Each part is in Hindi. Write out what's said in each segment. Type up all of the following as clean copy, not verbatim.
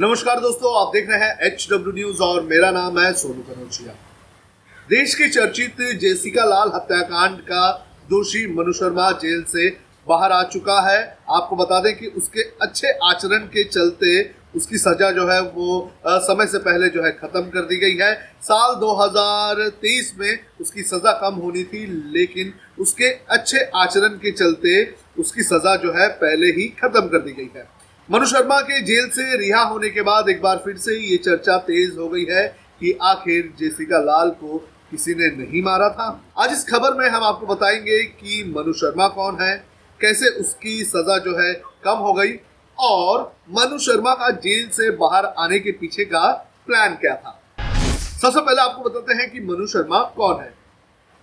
नमस्कार दोस्तों, आप देख रहे हैं HW न्यूज और मेरा नाम है सोनू कनौजिया। देश की चर्चित जेसिका लाल हत्याकांड का दोषी मनु शर्मा जेल से बाहर आ चुका है। आपको बता दें कि उसके अच्छे आचरण के चलते उसकी सजा जो है वो समय से पहले जो है खत्म कर दी गई है। साल 2023 में उसकी सजा कम होनी थी, लेकिन उसके अच्छे आचरण के चलते उसकी सजा जो है पहले ही खत्म कर दी गई है। मनु शर्मा के जेल से रिहा होने के बाद एक बार फिर से ये चर्चा तेज हो गई है कि आखिर जेसिका लाल को किसी ने नहीं मारा था। आज इस खबर में हम आपको बताएंगे कि मनु शर्मा कौन है, कैसे उसकी सजा जो है कम हो गई और मनु शर्मा का जेल से बाहर आने के पीछे का प्लान क्या था। सबसे पहले आपको बताते हैं कि मनु शर्मा कौन है।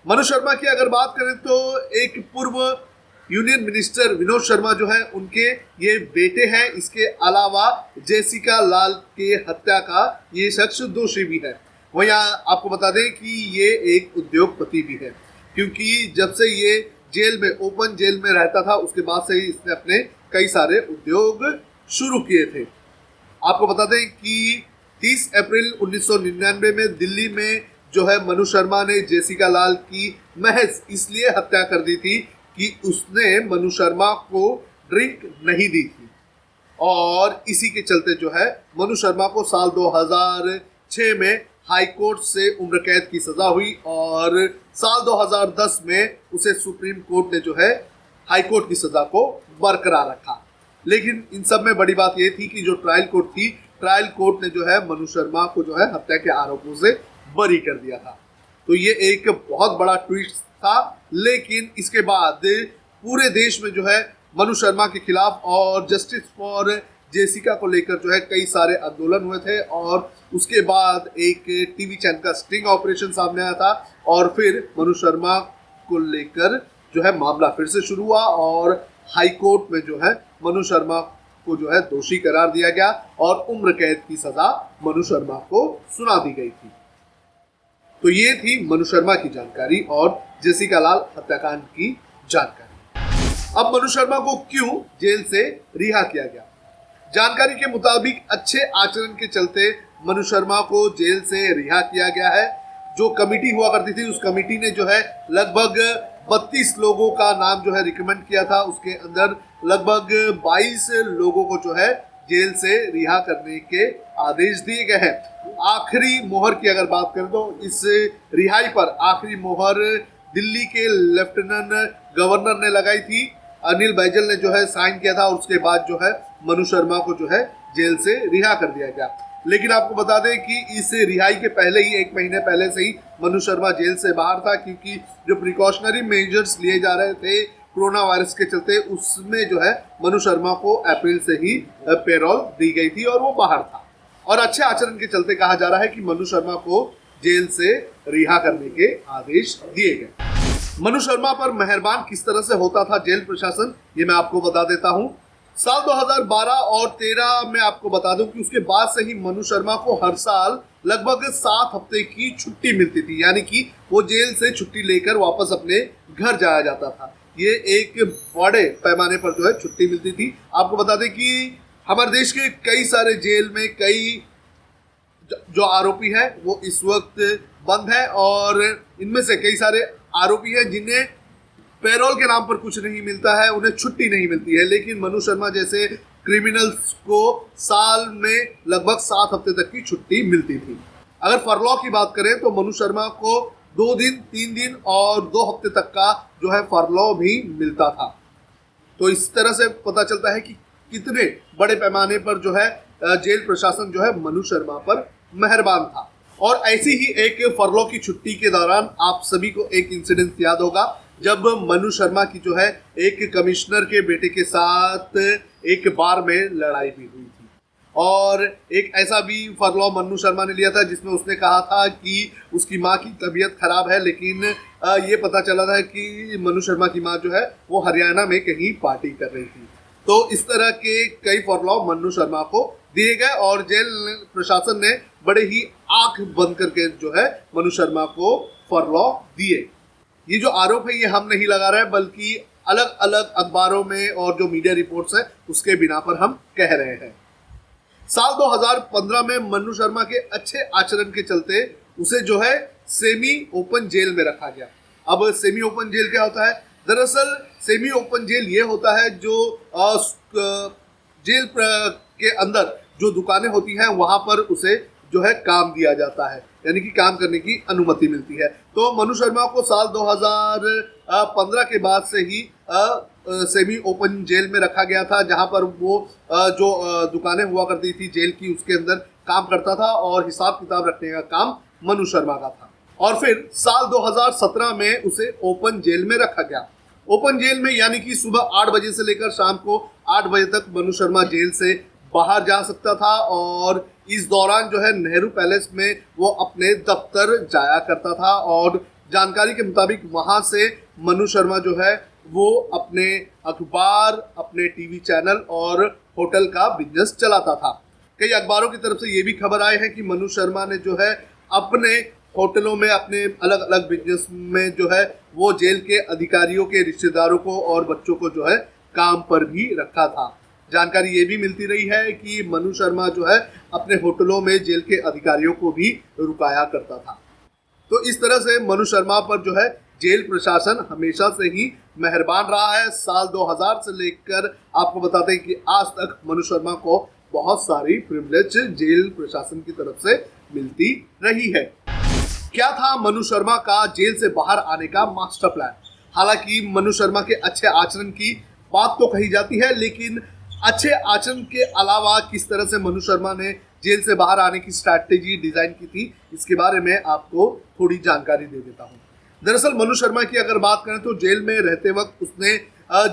मनु शर्मा की अगर बात करें तो एक पूर्व यूनियन मिनिस्टर विनोद शर्मा जो है उनके ये बेटे हैं। इसके अलावा जेसिका लाल के हत्या का ये शख्स दोषी भी है। वहीं आपको बता दें कि ये एक उद्योगपति भी है, क्योंकि जब से ये जेल में ओपन जेल में रहता था उसके बाद से ही इसने अपने कई सारे उद्योग शुरू किए थे। आपको बता दें कि 30 अप्रैल 1999 में दिल्ली में जो है मनु शर्मा ने जेसिका लाल की महज इसलिए हत्या कर दी थी कि उसने मनु शर्मा को ड्रिंक नहीं दी थी और इसी के चलते जो है मनु शर्मा को साल 2006 में हाई कोर्ट से उम्र कैद की सजा हुई और साल 2010 में उसे सुप्रीम कोर्ट ने जो है हाई कोर्ट की सजा को बरकरार रखा। लेकिन इन सब में बड़ी बात यह थी कि जो ट्रायल कोर्ट थी, ट्रायल कोर्ट ने जो है मनु शर्मा को जो है हत्या के आरोपों से बरी कर दिया था। तो ये एक बहुत बड़ा ट्विस्ट था। लेकिन इसके बाद पूरे देश में जो है मनु शर्मा के खिलाफ और जस्टिस फॉर जेसिका को लेकर जो है कई सारे आंदोलन हुए थे और उसके बाद एक टीवी चैनल का स्टिंग ऑपरेशन सामने आया था और फिर मनु शर्मा को लेकर जो है मामला फिर से शुरू हुआ और हाई कोर्ट में जो है मनु शर्मा को जो है दोषी करार दिया गया और उम्र कैद की सजा मनु शर्मा को सुना दी गई थी। तो ये थी मनु शर्मा की जानकारी और जेसिका लाल हत्याकांड की जानकारी। अब मनु शर्मा को क्यों जेल से रिहा किया गया? जानकारी के मुताबिक अच्छे आचरण के चलते मनु शर्मा को जेल से रिहा किया गया है। जो कमेटी हुआ करती थी उस कमेटी ने जो है लगभग 32 लोगों का नाम जो है रिकमेंड किया था। उसके अंदर लगभग 22 लोगों को जो है जेल से रिहा करने के आदेश दिए गए हैं। आखिरी मोहर की अगर बात करें तो इस रिहाई पर आखिरी मोहर दिल्ली के लेफ्टिनेंट गवर्नर ने लगाई थी। अनिल बैजल ने जो है साइन किया था और उसके बाद जो है मनु शर्मा को जो है जेल से रिहा कर दिया गया। लेकिन आपको बता दें कि इस रिहाई के पहले ही 1 महीने पहले से ही मनु शर्मा जेल से बाहर था, क्योंकि जो प्रिकॉशनरी मेजर्स लिए जा रहे थे कोरोना वायरस के चलते उसमें जो है मनु शर्मा को अप्रैल से ही पेरोल दी गई थी और वो बाहर था। और अच्छे आचरण के चलते कहा जा रहा है कि मनु शर्मा को जेल से रिहा करने के आदेश दिए गए। मनु शर्मा पर मेहरबान किस तरह से होता था जेल प्रशासन, ये मैं आपको बता देता हूँ। साल 2012 और 13 में आपको बता दूं कि उसके बाद से ही मनु शर्मा को हर साल लगभग 7 हफ्ते की छुट्टी मिलती थी, यानी कि वो जेल से छुट्टी लेकर वापस अपने घर जाया जाता था। ये एक बड़े पैमाने पर जो है छुट्टी मिलती थी। आपको बता दें कि हमारे देश के कई सारे जेल में कई जो आरोपी है वो इस वक्त बंद है और इनमें से कई सारे आरोपी हैं जिन्हें पेरोल के नाम पर कुछ नहीं मिलता है, उन्हें छुट्टी नहीं मिलती है। लेकिन मनु शर्मा जैसे क्रिमिनल्स को साल में लगभग 7 हफ्ते तक की छुट्टी मिलती थी। अगर फरलॉ की बात करें तो मनु शर्मा को 2 दिन, 3 दिन और 2 हफ्ते तक का जो है फरलॉ भी मिलता था। तो इस तरह से पता चलता है कि कितने बड़े पैमाने पर जो है जेल प्रशासन जो है मनु शर्मा पर मेहरबान था। और ऐसी ही एक फरलॉ की छुट्टी के दौरान आप सभी को एक इंसिडेंट याद होगा, जब मनु शर्मा की जो है एक कमिश्नर के बेटे के साथ एक बार में लड़ाई भी हुई थी। और एक ऐसा भी फरलॉ मनु शर्मा ने लिया था जिसमें उसने कहा था कि उसकी माँ की तबीयत खराब है, लेकिन ये पता चला था कि मनु शर्मा की माँ जो है वो हरियाणा में कहीं पार्टी कर रही थी। तो इस तरह के कई फरलॉ मनु शर्मा को दिए गए और जेल प्रशासन ने बड़े ही आंख बंद करके जो है मनु शर्मा को फरलॉ दिए। ये जो आरोप है ये हम नहीं लगा रहे हैं, बल्कि अलग अलग अखबारों में और जो मीडिया रिपोर्ट्स है उसके बिना पर हम कह रहे हैं। साल 2015 में मनु शर्मा के अच्छे आचरण के चलते उसे जो है सेमी ओपन जेल में रखा गया। अब सेमी ओपन जेल क्या होता है? दरअसल सेमी ओपन जेल ये होता है जो जेल के अंदर जो दुकानें होती हैं वहां पर उसे जो है काम दिया जाता है, यानी कि काम करने की अनुमति मिलती है। तो मनु शर्मा को साल 2015 के बाद से ही सेमी ओपन जेल में रखा गया था, जहां पर वो जो दुकानें हुआ करती थी जेल की उसके अंदर काम करता था और हिसाब किताब रखने का काम मनु शर्मा का था। और फिर साल 2017 में उसे ओपन जेल में रखा गया। ओपन जेल में यानी कि सुबह 8 बजे से लेकर शाम को 8 बजे तक मनु शर्मा जेल से बाहर जा सकता था और इस दौरान जो है नेहरू पैलेस में वो अपने दफ्तर जाया करता था और जानकारी के मुताबिक वहां से मनु शर्मा जो है वो अपने अखबार, अपने टीवी चैनल और होटल का बिजनेस चलाता था। कई अखबारों की तरफ से ये भी खबर आई है कि मनु शर्मा ने जो है अपने होटलों में, अपने अलग अलग बिजनेस में जो है वो जेल के अधिकारियों के रिश्तेदारों को और बच्चों को जो है काम पर भी रखा था। जानकारी ये भी मिलती रही है कि मनु शर्मा जो है अपने होटलों में जेल के अधिकारियों को भी रुकाया करता था। तो इस तरह से मनु शर्मा पर जो है जेल प्रशासन हमेशा से ही मेहरबान रहा है। साल 2000 से लेकर आपको बताते हैं कि आज तक मनु शर्मा को बहुत सारी प्रिविलेज जेल प्रशासन की तरफ से मिलती रही है। क्या था मनु शर्मा का जेल से बाहर आने का मास्टर प्लान? हालांकि मनु शर्मा के अच्छे आचरण की बात तो कही जाती है, लेकिन अच्छे आचरण के अलावा किस तरह से मनु शर्मा ने जेल से बाहर आने की स्ट्रैटेजी डिजाइन की थी, इसके बारे में आपको थोड़ी जानकारी दे देता हूँ। दरअसल मनु शर्मा की अगर बात करें तो जेल में रहते वक्त उसने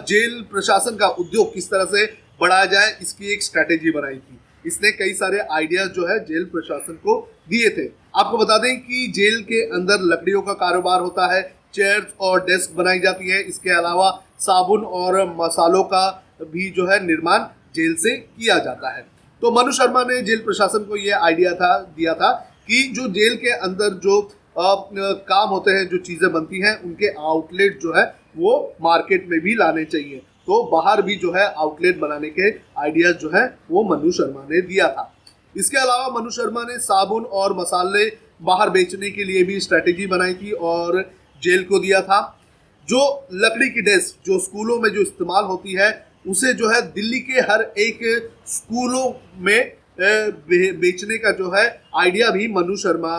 जेल प्रशासन का उद्योग किस तरह से बढ़ाया जाए इसकी एक स्ट्रैटेजी बनाई थी। इसने कई सारे आइडियाज जो है जेल प्रशासन को दिए थे। आपको बता दें कि जेल के अंदर लकड़ियों का कारोबार होता है, चेयर्स और डेस्क बनाई जाती है। इसके अलावा साबुन और मसालों का भी जो है निर्माण जेल से किया जाता है। तो मनु शर्मा ने जेल प्रशासन को ये आइडिया दिया था कि जो जेल के अंदर जो काम होते हैं, जो चीज़ें बनती हैं, उनके आउटलेट जो है वो मार्केट में भी लाने चाहिए। तो बाहर भी जो है आउटलेट बनाने के आइडियाज जो है वो मनु शर्मा ने दिया था। इसके अलावा मनु शर्मा ने साबुन और मसाले बाहर बेचने के लिए भी स्ट्रैटेजी बनाई थी और जेल को दिया था। जो लकड़ी की डेस्क जो स्कूलों में जो इस्तेमाल होती है उसे जो है दिल्ली के हर एक स्कूलों में बेचने का जो है आइडिया भी मनु शर्मा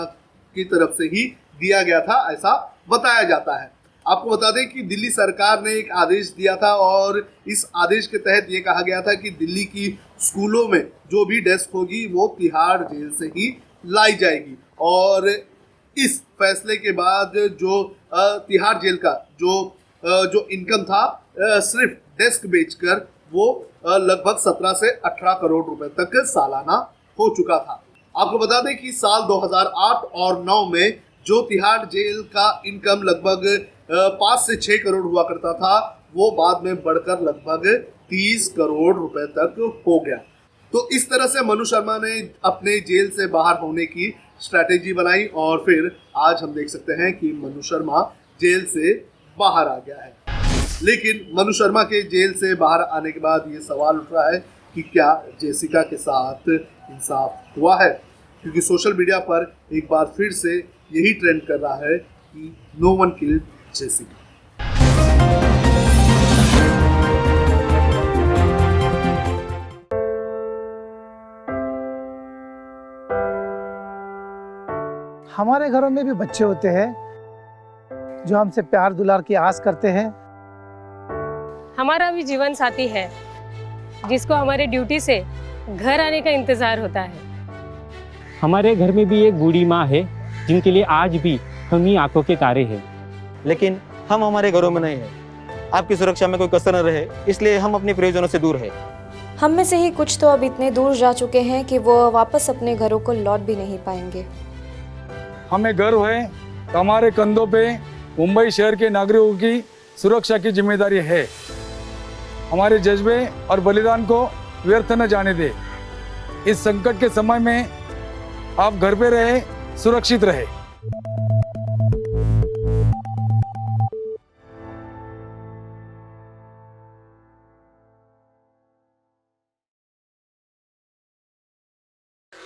की तरफ से ही दिया गया था, ऐसा बताया जाता है। आपको बता दें कि दिल्ली सरकार ने एक आदेश दिया था और इस आदेश के तहत ये कहा गया था कि दिल्ली की स्कूलों में जो भी डेस्क होगी वो तिहाड़ जेल से ही लाई जाएगी। और इस फैसले के बाद जो तिहाड़ जेल का जो इनकम था सिर्फ डेस्क बेचकर वो लगभग 17 से 18 करोड़ रुपए तक सालाना हो चुका था। आपको बता दें कि साल 2008 और 9 में जो तिहाड़ जेल का इनकम लगभग 5 से 6 करोड़ हुआ करता था वो बाद में बढ़कर लगभग 30 करोड़ रुपए तक हो गया। तो इस तरह से मनु शर्मा ने अपने जेल से बाहर होने की स्ट्रैटेजी बनाई और फिर आज हम देख सकते हैं कि मनु शर्मा जेल से बाहर आ गया है। लेकिन मनु शर्मा के जेल से बाहर आने के बाद ये सवाल उठ रहा है कि क्या जेसिका के साथ इंसाफ हुआ है, क्योंकि सोशल मीडिया पर एक बार फिर से यही ट्रेंड कर रहा है कि नो वन किल्ड जेसिका। हमारे घरों में भी बच्चे होते हैं जो हमसे प्यार दुलार की आस करते हैं। हमारा भी जीवन साथी है जिसको हमारे ड्यूटी से घर आने का इंतजार होता है। हमारे घर में भी एक बूढ़ी माँ है जिनके लिए आज भी हम ही आंखों के तारे हैं। लेकिन हम हमारे घरों में नहीं हैं। आपकी सुरक्षा में कोई कसर न रहे इसलिए हम अपने प्रियजनों से दूर हैं। हम में से ही कुछ तो अब इतने दूर जा चुके हैं कि वो वापस अपने घरों को लौट भी नहीं पाएंगे। हमें गर्व है कि हमारे कंधों पे मुंबई शहर के नागरिकों की सुरक्षा की जिम्मेदारी है। हमारे जज्बे और बलिदान को व्यर्थ न जाने दे। इस संकट के समय में आप घर पे रहे, सुरक्षित रहे।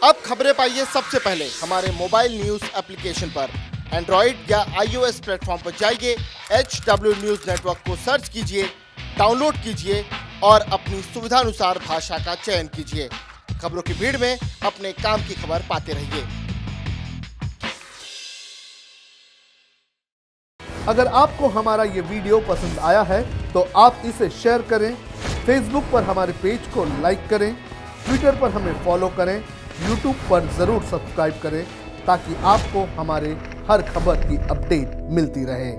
अब खबरें पाइए सबसे पहले हमारे मोबाइल न्यूज एप्लीकेशन पर। एंड्रॉइड या iOS प्लेटफॉर्म पर जाइए, HW न्यूज नेटवर्क को सर्च कीजिए, डाउनलोड कीजिए और अपनी सुविधानुसार भाषा का चयन कीजिए। खबरों की भीड़ में अपने काम की खबर पाते रहिए। अगर आपको हमारा ये वीडियो पसंद आया है तो आप इसे शेयर करें, फेसबुक पर हमारे पेज को लाइक करें, ट्विटर पर हमें फॉलो करें, यूट्यूब पर ज़रूर सब्सक्राइब करें ताकि आपको हमारे हर खबर की अपडेट मिलती रहे।